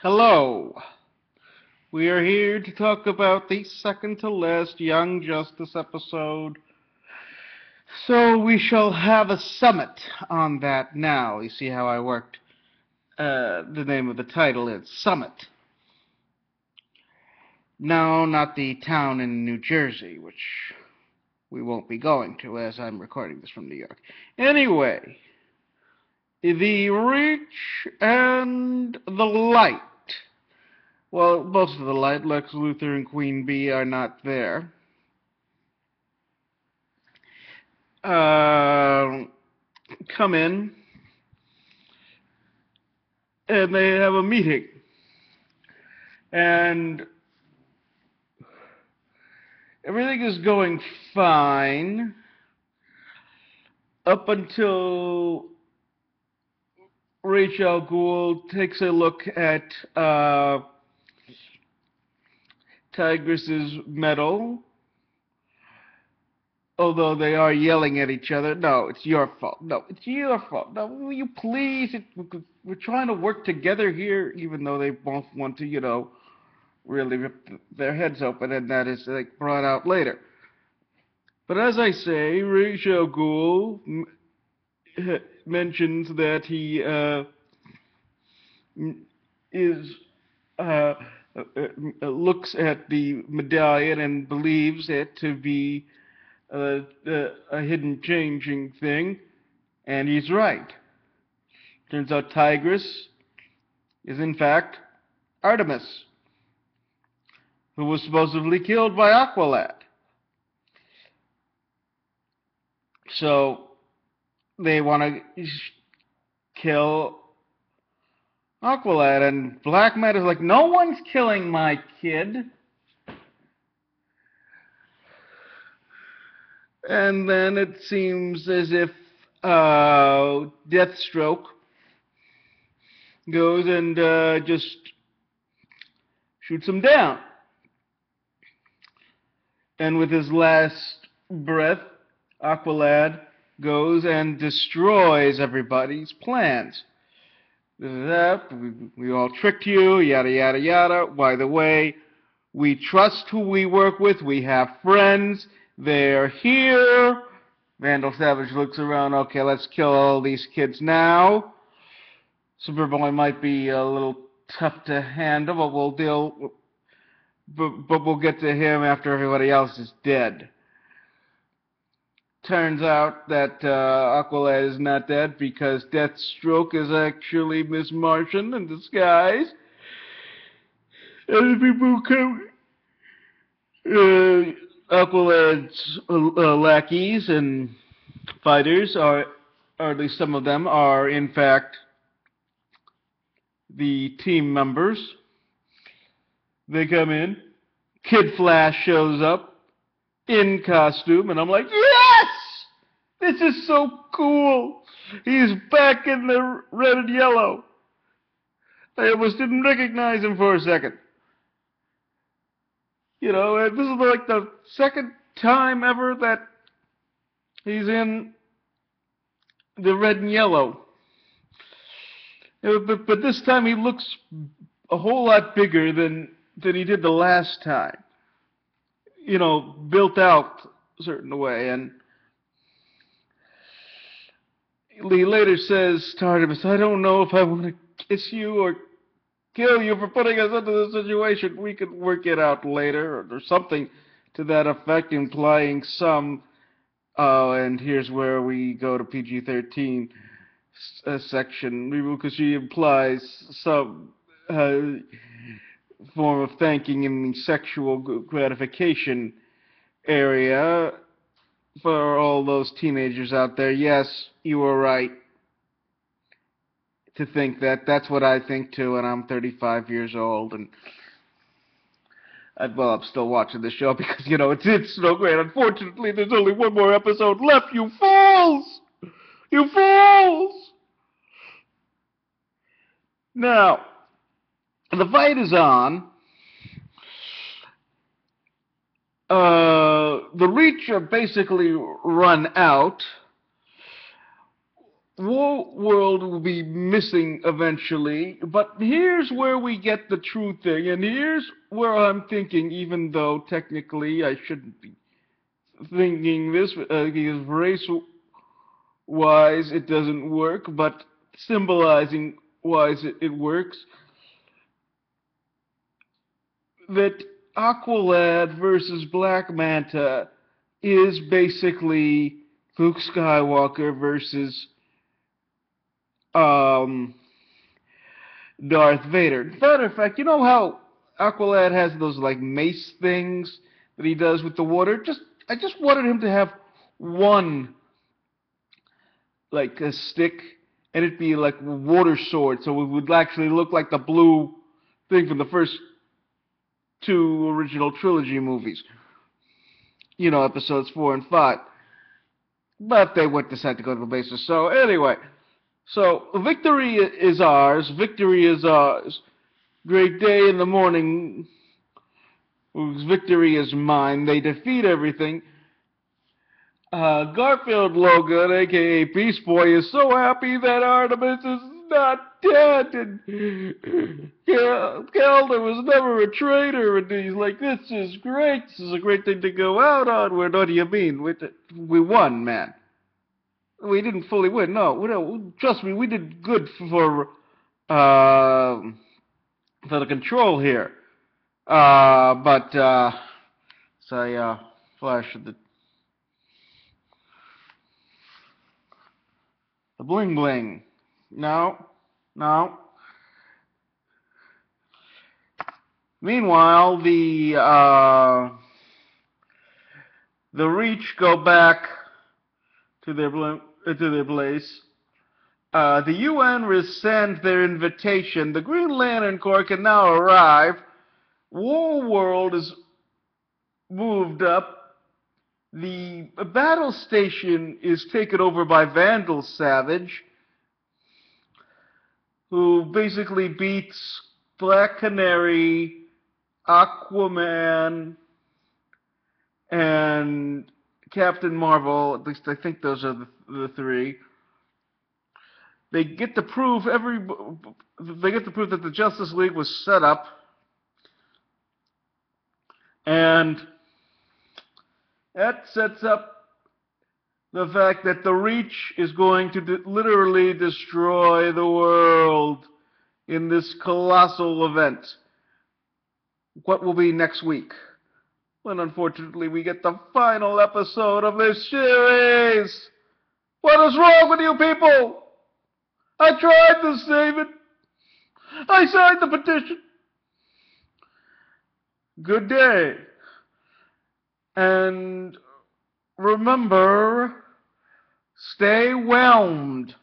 Hello. We are here to talk about the second to last Young Justice episode. So we shall have a summit on that now. You see how I worked? The name of the title is Summit. No, not the town in New Jersey, which we won't be going to as I'm recording this from New York. Anyway, the Reach and the Light. Well, most of the light, Lex Luthor and Queen Bee, are not there. Come in, and they have a meeting. And everything is going fine up until Ra's al Ghul takes a look at Tigress's medal. Although they are yelling at each other. No, it's your fault. No, it's your fault. No, will you please? We're trying to work together here, even though they both want to, really rip their heads open, and that is brought out later. But as I say, Ra's al Ghul mentions that he is looks at the medallion and believes it to be a hidden changing thing, and he's right. Turns out Tigress is in fact Artemis, who was supposedly killed by Aqualad. So they want to kill Aqualad, and Black Matter's like, no one's killing my kid. And then it seems as if Deathstroke goes and just shoots him down. And with his last breath, Aqualad goes and destroys everybody's plans. This is that. We all tricked you, yada, yada, yada. By the way, we trust who we work with. We have friends. They're here. Vandal Savage looks around. Okay, let's kill all these kids now. Superboy might be a little tough to handle, but we'll get to him after everybody else is dead. Turns out that Aqualad is not dead because Deathstroke is actually Miss Martian in disguise. And the people come... Aqualad's lackeys and fighters or at least some of them, are in fact the team members. They come in. Kid Flash shows up in costume, and I'm like, yes! This is so cool! He's back in the red and yellow. I almost didn't recognize him for a second. This is like the second time ever that he's in the red and yellow. But this time he looks a whole lot bigger than he did the last time. Built out a certain way. And he later says to Artemis, I don't know if I want to kiss you or kill you for putting us into this situation. We could work it out later, or something to that effect, implying some. And here's where we go to PG-13 section, because she implies some form of thanking in the sexual gratification area for all those teenagers out there. Yes, you were right to think that. That's what I think too, and I'm 35 years old, and I'm still watching the show because, it's so great. Unfortunately, there's only one more episode left, you fools! You fools! Now, the fight is on. The Reach are basically run out. War World will be missing eventually, but here's where we get the true thing, and here's where I'm thinking, even though technically I shouldn't be thinking this, because race-wise it doesn't work, but symbolizing-wise it works, that Aqualad versus Black Manta is basically Luke Skywalker versus um, Darth Vader. Matter of fact, you know how Aqualad has those like mace things that he does with the water? I just wanted him to have one like a stick, and it'd be like a water sword, so it would actually look like the blue thing from the first two original trilogy movies. You know, episodes 4 and 5. But they would decide to go to the bases. So anyway, so victory is ours. Victory is ours. Great day in the morning. Victory is mine. They defeat everything. Garfield Logan, aka Beast Boy, is so happy that Artemis is not dead, and Calder was never a traitor, and he's like, this is great. This is a great thing to go out on. What do you mean? We won, man. We didn't fully win. No, trust me, we did good for the control here. Say, flash of the bling bling. No. Meanwhile, the Reach go back to their place. The UN rescind their invitation. The Green Lantern Corps can now arrive. War World is moved up. The battle station is taken over by Vandal Savage, who basically beats Black Canary, Aquaman, and Captain Marvel. At least I think those are the three. They get to prove that the Justice League was set up, and that sets up the fact that the Reach is going to literally destroy the world in this colossal event. What will be next week? When unfortunately we get the final episode of this series. What is wrong with you people? I tried to save it. I signed the petition. Good day. And remember, stay whelmed.